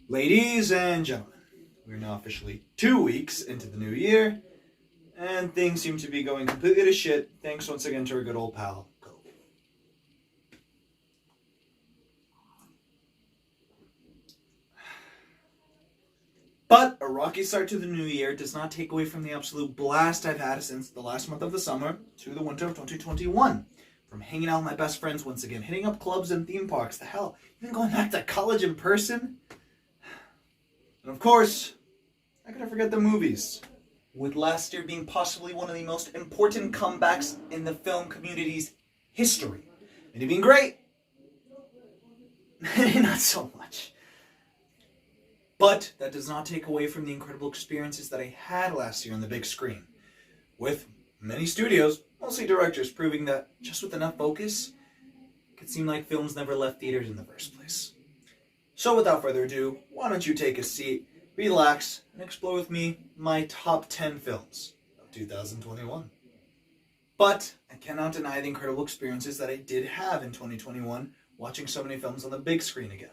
Ladies and gentlemen, we're now officially 2 weeks into the new year, and things seem to be going completely to shit, thanks once again to our good old pal, COVID. But a rocky start to the new year does not take away from the absolute blast I've had since the last month of the summer to the winter of 2021. From hanging out with my best friends once again, hitting up clubs and theme parks, the hell, even going back to college in person. And of course, I couldn't forget the movies. With last year being possibly one of the most important comebacks in the film community's history. It being great, not so much. But that does not take away from the incredible experiences that I had last year on the big screen. With many studios, mostly directors, proving that just with enough focus, it could seem like films never left theaters in the first place. So without further ado, why don't you take a seat, relax, and explore with me my top 10 films of 2021. But I cannot deny the incredible experiences that I did have in 2021 watching so many films on the big screen again.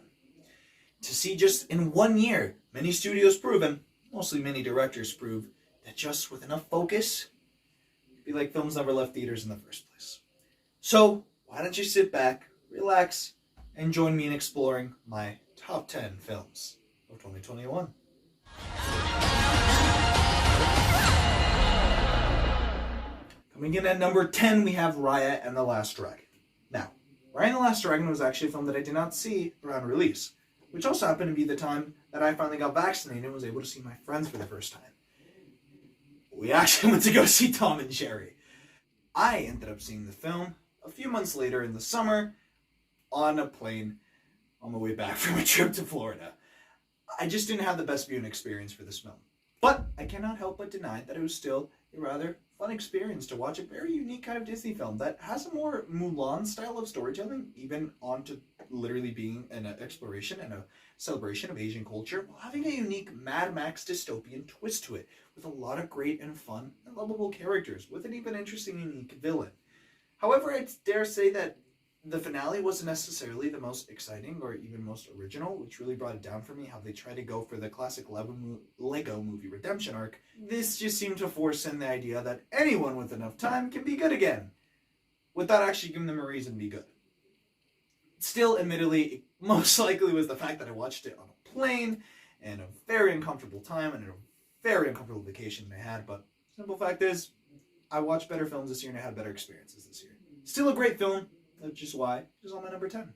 To see just in 1 year, many studios prove, and mostly many directors prove, that just with enough focus, it'd be like films never left theaters in the first place. So why don't you sit back, relax, and join me in exploring my top 10 films of 2021. Coming in at number 10, we have Raya and the Last Dragon. Now, Raya and the Last Dragon was actually a film that I did not see around release, which also happened to be the time that I finally got vaccinated and was able to see my friends for the first time. We actually went to go see Tom and Jerry. I ended up seeing the film a few months later in the summer on a plane on my way back from a trip to Florida. I just didn't have the best viewing experience for this film. But I cannot help but deny that it was still a rather fun experience to watch a very unique kind of Disney film that has a more Mulan style of storytelling, even on to literally being an exploration and a celebration of Asian culture, while having a unique Mad Max dystopian twist to it, with a lot of great and fun and lovable characters, with an even interesting unique villain. However, I dare say that the finale wasn't necessarily the most exciting or even most original, which really brought it down for me how they tried to go for the classic Lego movie redemption arc. This just seemed to force in the idea that anyone with enough time can be good again, without actually giving them a reason to be good. Still, admittedly, it most likely was the fact that I watched it on a plane, and a very uncomfortable time, and a very uncomfortable vacation I had, but simple fact is, I watched better films this year and I had better experiences this year. Still a great film, which is why it's on my number 10.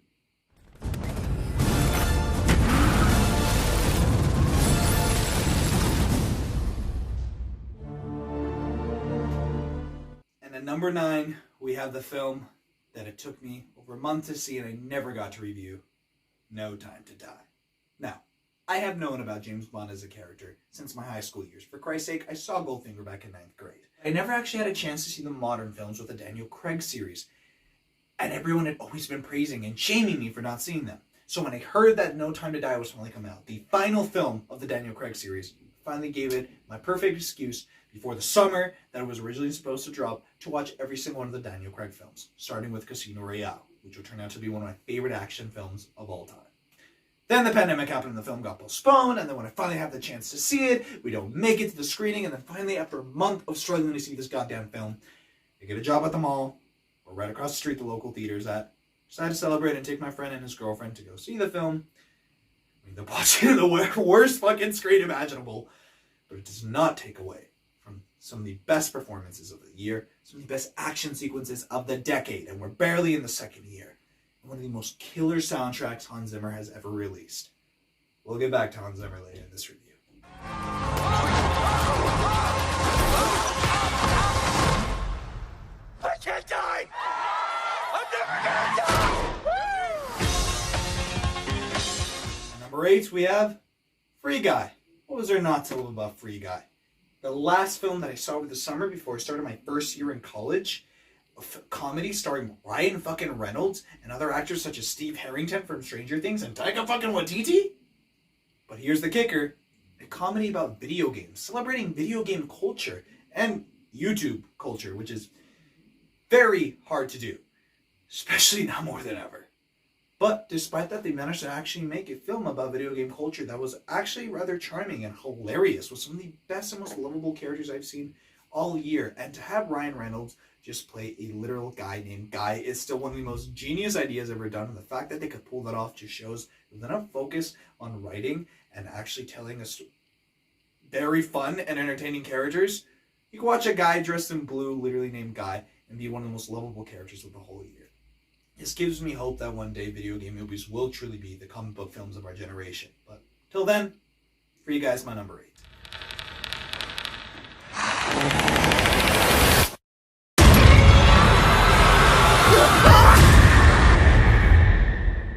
And at number 9, we have the film that it took me over a month to see and I never got to review, No Time to Die. Now, I have known about James Bond as a character since my high school years. For Christ's sake, I saw Goldfinger back in 9th grade. I never actually had a chance to see the modern films with the Daniel Craig series, and everyone had always been praising and shaming me for not seeing them. So when I heard that No Time to Die was finally coming out, the final film of the Daniel Craig series, finally gave it my perfect excuse before the summer that it was originally supposed to drop to watch every single one of the Daniel Craig films, starting with Casino Royale, which would turn out to be one of my favorite action films of all time. Then the pandemic happened and the film got postponed, and then when I finally have the chance to see it, we don't make it to the screening, and then finally after a month of struggling to see this goddamn film, I get a job at the mall, or right across the street the local theater's at. Decided to celebrate and take my friend and his girlfriend to go see the film. I mean, they're watching the worst fucking screen imaginable, but it does not take away from some of the best performances of the year, some of the best action sequences of the decade, and we're barely in the second year. And one of the most killer soundtracks Hans Zimmer has ever released. We'll get back to Hans Zimmer later in this review. I can't die! I'm never gonna die! At number 8, we have Free Guy. What was there not to love about Free Guy? The last film that I saw over the summer before I started my first year in college, a comedy starring Ryan fucking Reynolds and other actors such as Steve Harrington from Stranger Things and Taika fucking Waititi? But here's the kicker. A comedy about video games, celebrating video game culture and YouTube culture, which is very hard to do, especially now more than ever. But despite that, they managed to actually make a film about video game culture that was actually rather charming and hilarious, with some of the best and most lovable characters I've seen all year. And to have Ryan Reynolds just play a literal guy named Guy is still one of the most genius ideas ever done. And the fact that they could pull that off just shows with enough focus on writing and actually telling us very fun and entertaining characters. You can watch a guy dressed in blue, literally named Guy, and be one of the most lovable characters of the whole year. This gives me hope that one day video game movies will truly be the comic book films of our generation. But till then, for you guys, my number 8.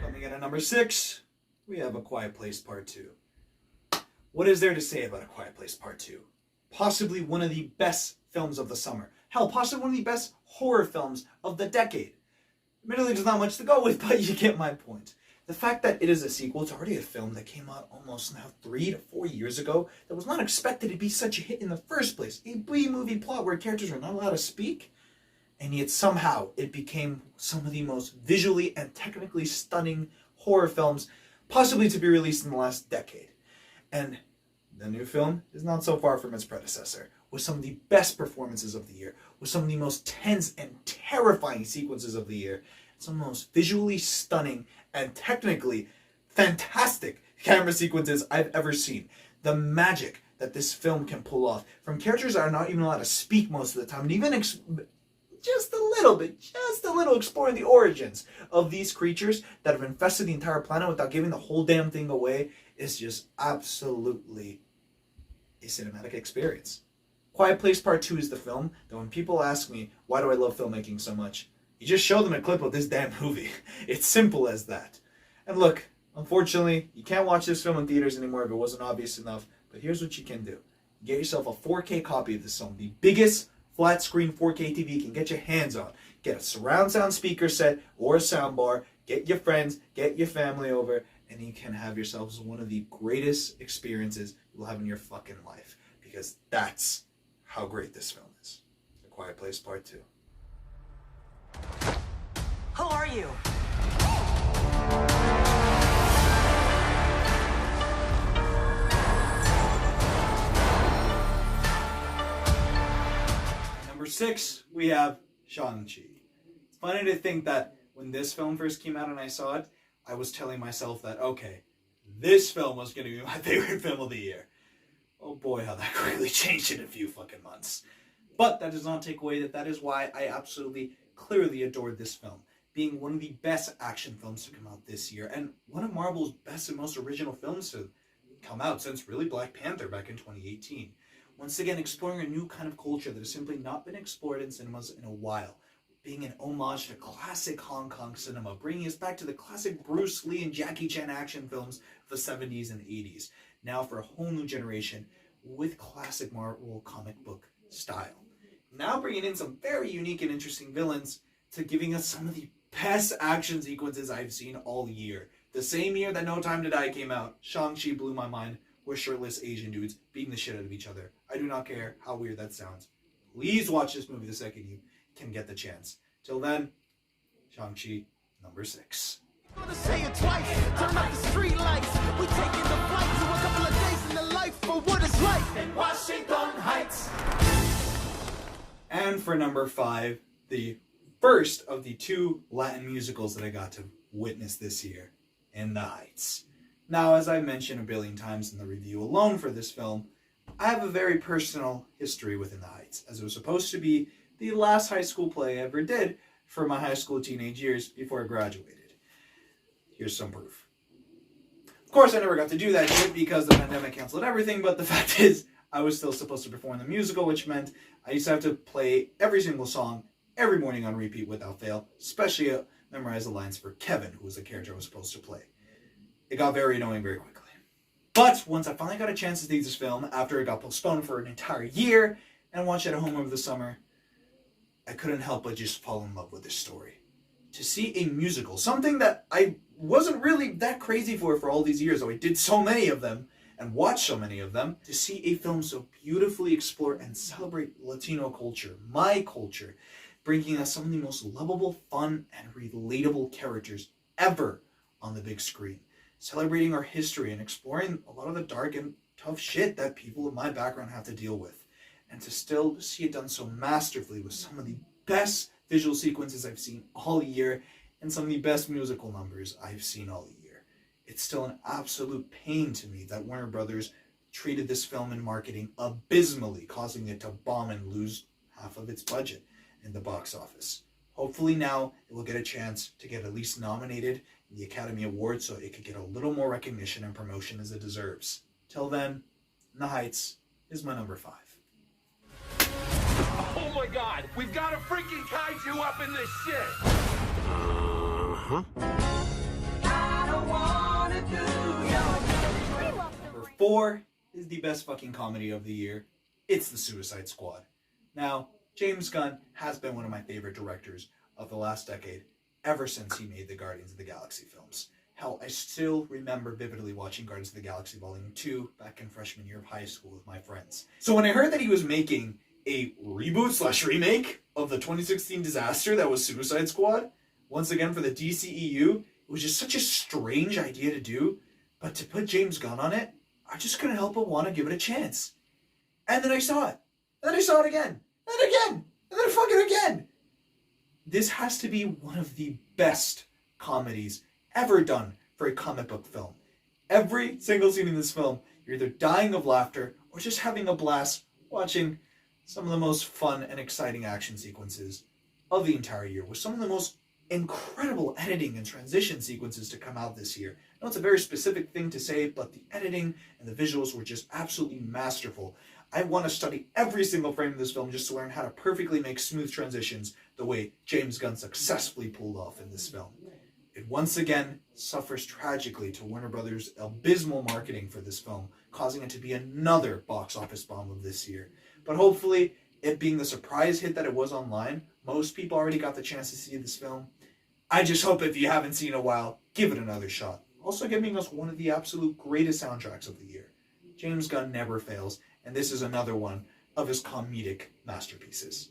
Coming in at number 6, we have A Quiet Place Part 2. What is there to say about A Quiet Place Part 2? Possibly one of the best films of the summer. Hell, possibly one of the best horror films of the decade. Admittedly, there's not much to go with, but you get my point. The fact that it is a sequel to already a film that came out almost now 3 to 4 years ago that was not expected to be such a hit in the first place. A B-movie plot where characters are not allowed to speak, and yet somehow it became some of the most visually and technically stunning horror films possibly to be released in the last decade. And the new film is not so far from its predecessor, with some of the best performances of the year, with some of the most tense and terrifying sequences of the year, some of the most visually stunning and technically fantastic camera sequences I've ever seen. The magic that this film can pull off, from characters that are not even allowed to speak most of the time, and even just a little exploring the origins of these creatures that have infested the entire planet without giving the whole damn thing away, is just absolutely a cinematic experience. Quiet Place Part 2 is the film that when people ask me, why do I love filmmaking so much? You just show them a clip of this damn movie. It's simple as that. And look, unfortunately, you can't watch this film in theaters anymore if it wasn't obvious enough, but here's what you can do. Get yourself a 4K copy of this film, the biggest flat screen 4K TV you can get your hands on. Get a surround sound speaker set or a sound bar, get your friends, get your family over, and you can have yourselves one of the greatest experiences you'll have in your fucking life. Because that's how great this film is. A Quiet Place Part 2. Who are you? Number 6, we have ShangChi. It's funny to think that when this film first came out and I saw it, I was telling myself that, okay, this film was going to be my favorite film of the year. Oh boy, how that quickly changed in a few fucking months. But that does not take away that is why I absolutely, clearly adored this film, being one of the best action films to come out this year, and one of Marvel's best and most original films to come out since really Black Panther back in 2018. Once again, exploring a new kind of culture that has simply not been explored in cinemas in a while, being an homage to classic Hong Kong cinema, bringing us back to the classic Bruce Lee and Jackie Chan action films of the 70s and 80s, now for a whole new generation with classic Marvel comic book style. Now bringing in some very unique and interesting villains to giving us some of the best action sequences I've seen all year. The same year that No Time to Die came out, Shang-Chi blew my mind with shirtless Asian dudes beating the shit out of each other. I do not care how weird that sounds. Please watch this movie the second you can get the chance. Till then, Shang-Chi, number 6. Gonna say it twice, turn up the street lights. We taking the flight to a couple of days in the life for what it's like in Washington Heights. And for number 5, the first of the 2 Latin musicals that I got to witness this year, In the Heights. Now, as I mentioned a billion times in the review alone for this film, I have a very personal history with In the Heights, as it was supposed to be the last high school play I ever did for my high school teenage years before I graduated. Here's some proof. Of course, I never got to do that shit because the pandemic canceled everything, but the fact is, I was still supposed to perform the musical, which meant I used to have to play every single song every morning on repeat without fail, especially memorize the lines for Kevin, who was the character I was supposed to play. It got very annoying very quickly. But once I finally got a chance to see this film, after it got postponed for an entire year, and watch it at home over the summer, I couldn't help but just fall in love with this story. To see a musical, something that I wasn't really that crazy for all these years, though I did so many of them, and watched so many of them, to see a film so beautifully explore and celebrate Latino culture, my culture, bringing us some of the most lovable, fun, and relatable characters ever on the big screen, celebrating our history and exploring a lot of the dark and tough shit that people in my background have to deal with. And to still see it done so masterfully with some of the best visual sequences I've seen all year and some of the best musical numbers I've seen all year. It's still an absolute pain to me that Warner Brothers treated this film in marketing abysmally, causing it to bomb and lose half of its budget in the box office. Hopefully now it will get a chance to get at least nominated in the Academy Awards so it could get a little more recognition and promotion as it deserves. Till then, In the Heights is my number 5. Oh my god, we've got a freaking kaiju up in this shit! I don't wanna do your Number 4 is the best fucking comedy of the year. It's The Suicide Squad. Now, James Gunn has been one of my favorite directors of the last decade, ever since he made the Guardians of the Galaxy films. Hell, I still remember vividly watching Guardians of the Galaxy Volume 2 back in freshman year of high school with my friends. So when I heard that he was making a reboot/remake of the 2016 disaster that was Suicide Squad, once again for the DCEU, it was just such a strange idea to do, but to put James Gunn on it, I just couldn't help but want to give it a chance. And then I saw it. And then I saw it again. And again. And then fucking again. This has to be one of the best comedies ever done for a comic book film. Every single scene in this film, you're either dying of laughter or just having a blast watching some of the most fun and exciting action sequences of the entire year, with some of the most incredible editing and transition sequences to come out this year. I know it's a very specific thing to say, but the editing and the visuals were just absolutely masterful. I want to study every single frame of this film just to learn how to perfectly make smooth transitions the way James Gunn successfully pulled off in this film. It once again suffers tragically to Warner Brothers' abysmal marketing for this film, causing it to be another box office bomb of this year. But hopefully, it being the surprise hit that it was online, most people already got the chance to see this film. I just hope if you haven't seen it in a while, give it another shot. Also giving us one of the absolute greatest soundtracks of the year. James Gunn never fails, and this is another one of his comedic masterpieces.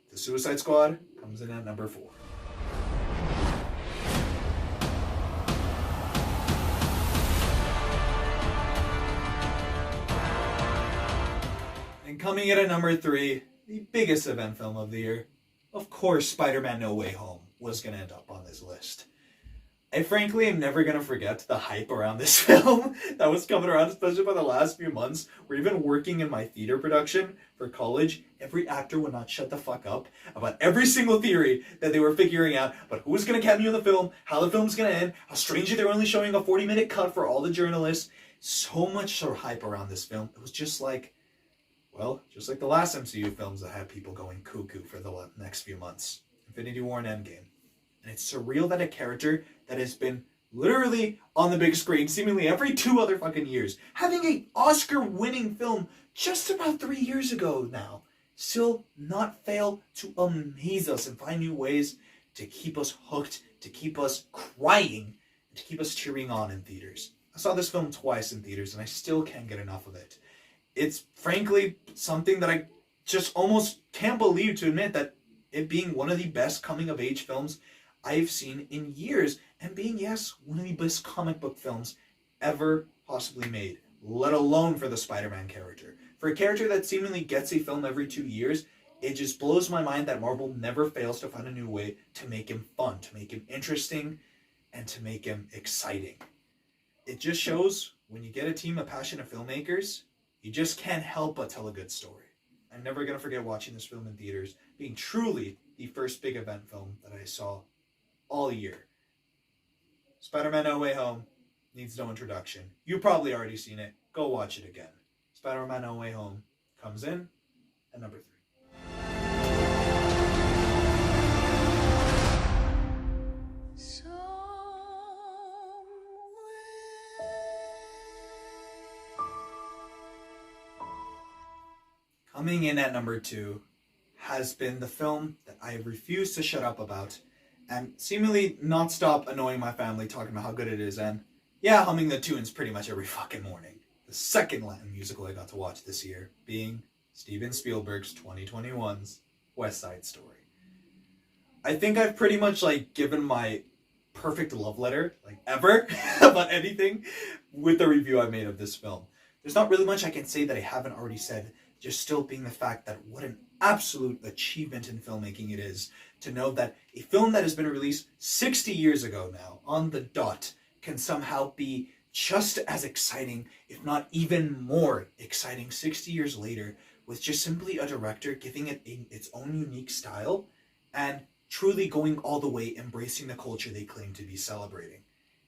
The Suicide Squad comes in at number 4. And coming in at number 3, the biggest event film of the year, of course Spiderman No Way Home was going to end up on this list. I frankly am never going to forget the hype around this film that was coming around, especially by the last few months, where even working in my theater production for college, every actor would not shut the fuck up about every single theory that they were figuring out about who was going to cameo in the film, how the film's going to end, how strangely they're only showing a 40-minute cut for all the journalists. So much sort of hype around this film. It was just like, well, just like the last MCU films that had people going cuckoo for the next few months. Infinity War and Endgame. And it's surreal that a character that has been literally on the big screen seemingly every 2 other fucking years, having an Oscar-winning film just about 3 years ago now, still not fail to amaze us and find new ways to keep us hooked, to keep us crying, and to keep us cheering on in theaters. I saw this film twice in theaters and I still can't get enough of it. It's frankly something that I just almost can't believe to admit, that it being one of the best coming-of-age films I've seen in years, and being, yes, one of the best comic book films ever possibly made, let alone for the Spider-Man character. For a character that seemingly gets a film every 2 years, it just blows my mind that Marvel never fails to find a new way to make him fun, to make him interesting, and to make him exciting. It just shows when you get a team of passionate filmmakers, you just can't help but tell a good story. I'm never going to forget watching this film in theaters, being truly the first big event film that I saw all year. Spider-Man No Way Home needs no introduction. You've probably already seen it. Go watch it again. Spider-Man No Way Home comes in at number 3. Coming in at number 2 has been the film that I have refused to shut up about and seemingly not stop annoying my family talking about how good it is, and yeah, humming the tunes pretty much every fucking morning. The second Latin musical I got to watch this year being Steven Spielberg's 2021's West Side Story. I think I've pretty much given my perfect love letter, like ever, about anything with the review I made of this film. There's not really much I can say that I haven't already said, just still being the fact that what an absolute achievement in filmmaking it is to know that a film that has been released 60 years ago now, on the dot, can somehow be just as exciting, if not even more exciting 60 years later, with just simply a director giving it its own unique style and truly going all the way, embracing the culture they claim to be celebrating.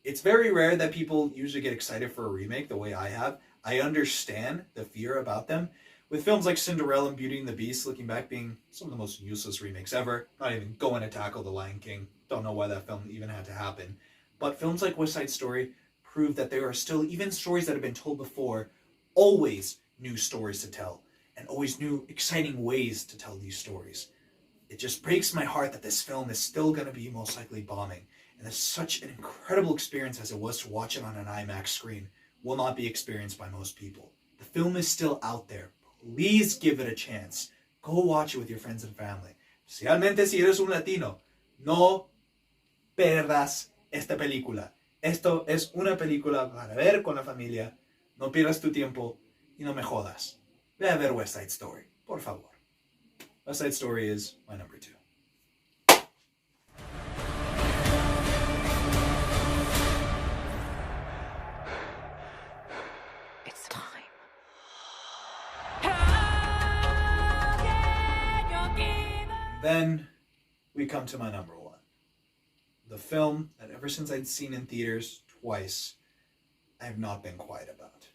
It's very rare that people usually get excited for a remake the way I have. I understand the fear about them. With films like Cinderella and Beauty and the Beast, looking back, being some of the most useless remakes ever. Not even going to tackle The Lion King. Don't know why that film even had to happen. But films like West Side Story prove that there are still, even stories that have been told before, always new stories to tell. And always new, exciting ways to tell these stories. It just breaks my heart that this film is still going to be most likely bombing. And it's such an incredible experience as it was to watch it on an IMAX screen will not be experienced by most people. The film is still out there. Please give it a chance. Go watch it with your friends and family. Especialmente si eres un latino. No perdas esta película. Esto es una película para ver con la familia. No pierdas tu tiempo y no me jodas. Ve a ver West Side Story, por favor. West Side Story is my number 2. It's time. Then we come to my number 1. The film that ever since I'd seen in theaters twice, I have not been quiet about.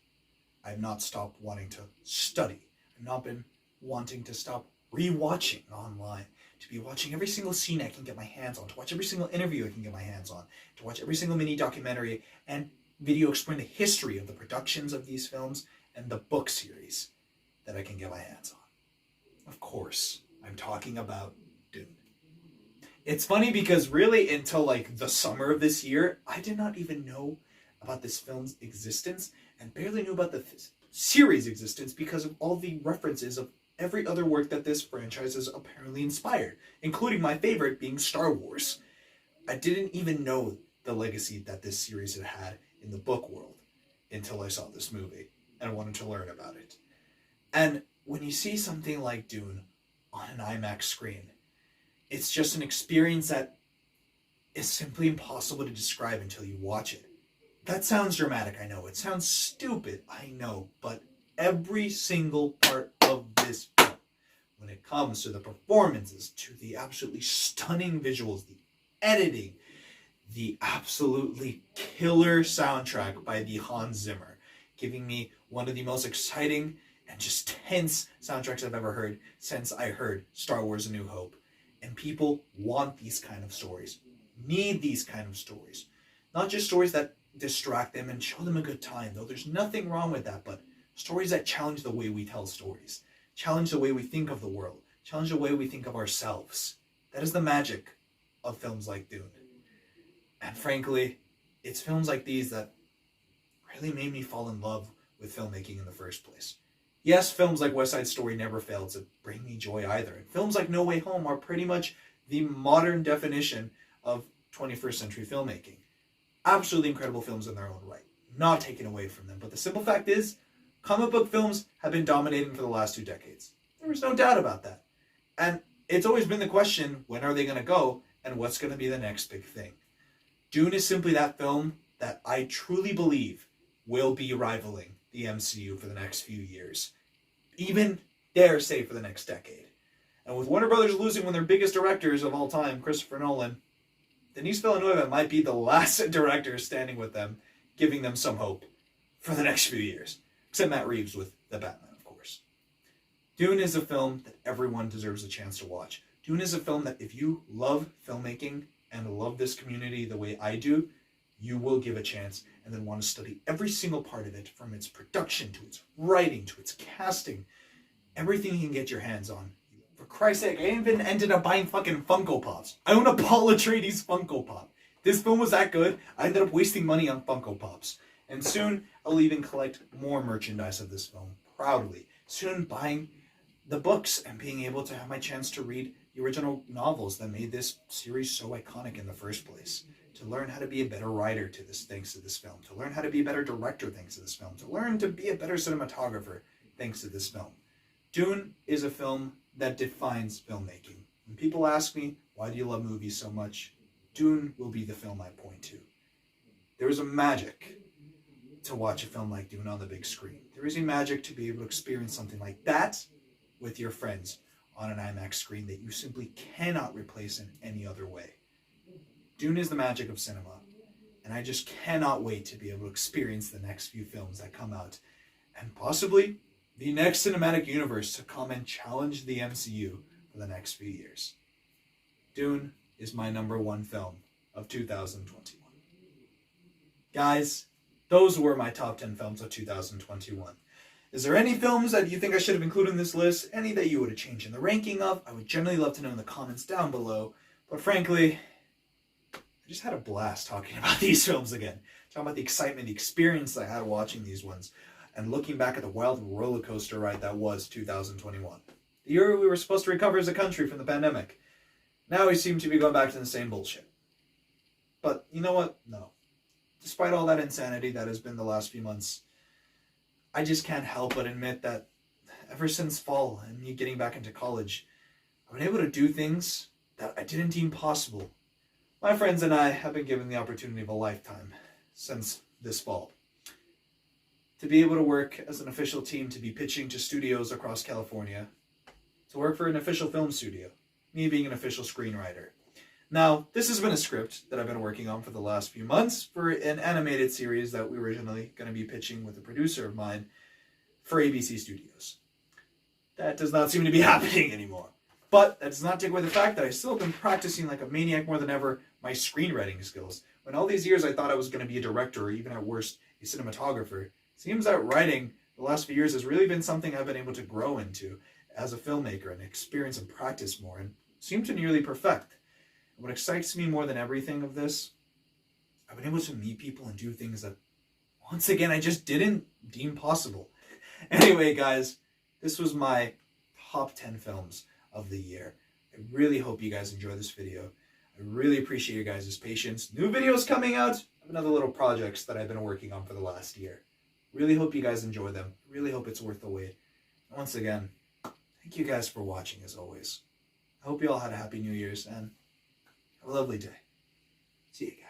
I have not stopped wanting to study. I've not been wanting to stop rewatching online. To be watching every single scene I can get my hands on. To watch every single interview I can get my hands on. To watch every single mini documentary and video explain the history of the productions of these films and the book series that I can get my hands on. Of course, I'm talking about Dune. It's funny because really until like the summer of this year, I did not even know about this film's existence and barely knew about the series' existence because of all the references of every other work that this franchise has apparently inspired, including my favorite being Star Wars. I didn't even know the legacy that this series had had in the book world until I saw this movie and I wanted to learn about it. And when you see something like Dune on an IMAX screen, it's just an experience that is simply impossible to describe until you watch it. That sounds dramatic, I know. It sounds stupid, I know. But every single part of this film, when it comes to the performances, to the absolutely stunning visuals, the editing, the absolutely killer soundtrack by the Hans Zimmer, giving me one of the most exciting and just tense soundtracks I've ever heard since I heard Star Wars A New Hope. And people want these kind of stories, need these kind of stories. Not just stories that distract them and show them a good time, though there's nothing wrong with that, but stories that challenge the way we tell stories, challenge the way we think of the world, challenge the way we think of ourselves. That is the magic of films like Dune. And frankly, it's films like these that really made me fall in love with filmmaking in the first place. Yes, films like West Side Story never failed to bring me joy either. And films like No Way Home are pretty much the modern definition of 21st century filmmaking. Absolutely incredible films in their own right. Not taken away from them. But the simple fact is, comic book films have been dominating for the last 2 decades. There was no doubt about that. And it's always been the question, when are they going to go, and what's going to be the next big thing? Dune is simply that film that I truly believe will be rivaling the MCU for the next few years. Even, dare say, for the next decade. And with Warner Brothers losing one of their biggest directors of all time, Christopher Nolan, Denis Villeneuve might be the last director standing with them, giving them some hope for the next few years. Except Matt Reeves with The Batman, of course. Dune is a film that everyone deserves a chance to watch. Dune is a film that if you love filmmaking and love this community the way I do, you will give a chance and then want to study every single part of it, from its production to its writing to its casting. Everything you can get your hands on. For Christ's sake, I even ended up buying fucking Funko Pops. I own a Paul Atreides Funko Pop. This film was that good, I ended up wasting money on Funko Pops. And soon, I'll even collect more merchandise of this film, proudly. Soon buying the books and being able to have my chance to read the original novels that made this series so iconic in the first place. to learn how to be a better writer thanks to this film, to learn how to be a better director thanks to this film, to learn to be a better cinematographer thanks to this film. Dune is a film that defines filmmaking. When people ask me, why do you love movies so much? Dune will be the film I point to. There is a magic to watch a film like Dune on the big screen. There is a magic to be able to experience something like that with your friends on an IMAX screen that you simply cannot replace in any other way. Dune is the magic of cinema, and I just cannot wait to be able to experience the next few films that come out, and possibly the next cinematic universe to come and challenge the MCU for the next few years. Dune is my number one film of 2021. Guys, those were my top 10 films of 2021. Is there any films that you think I should have included in this list? Any that you would have changed in the ranking of? I would generally love to know in the comments down below. But frankly, I just had a blast talking about these films again. Talking about the excitement, the experience I had watching these ones, and looking back at the wild roller coaster ride that was 2021. The year we were supposed to recover as a country from the pandemic. Now we seem to be going back to the same bullshit. But you know what? No. Despite all that insanity that has been the last few months, I just can't help but admit that ever since fall and me getting back into college, I've been able to do things that I didn't deem possible. My friends and I have been given the opportunity of a lifetime since this fall. To be able to work as an official team, to be pitching to studios across California, to work for an official film studio, me being an official screenwriter. Now, this has been a script that I've been working on for the last few months for an animated series that we were originally going to be pitching with a producer of mine for ABC Studios. That does not seem to be happening anymore. But that does not take away the fact that I still have been practicing like a maniac more than ever my screenwriting skills. When all these years I thought I was going to be a director or even at worst a cinematographer, it seems that writing the last few years has really been something I've been able to grow into as a filmmaker and experience and practice more and seem to nearly perfect. What excites me more than everything of this, I've been able to meet people and do things that, once again, I just didn't deem possible. Anyway, guys, this was my top 10 films of the year. I really hope you guys enjoy this video. I really appreciate your guys' patience. New videos coming out. I have another little projects that I've been working on for the last year. Really hope you guys enjoy them. Really hope it's worth the wait. And once again, thank you guys for watching as always. I hope you all had a happy New Year's and have a lovely day. See you again.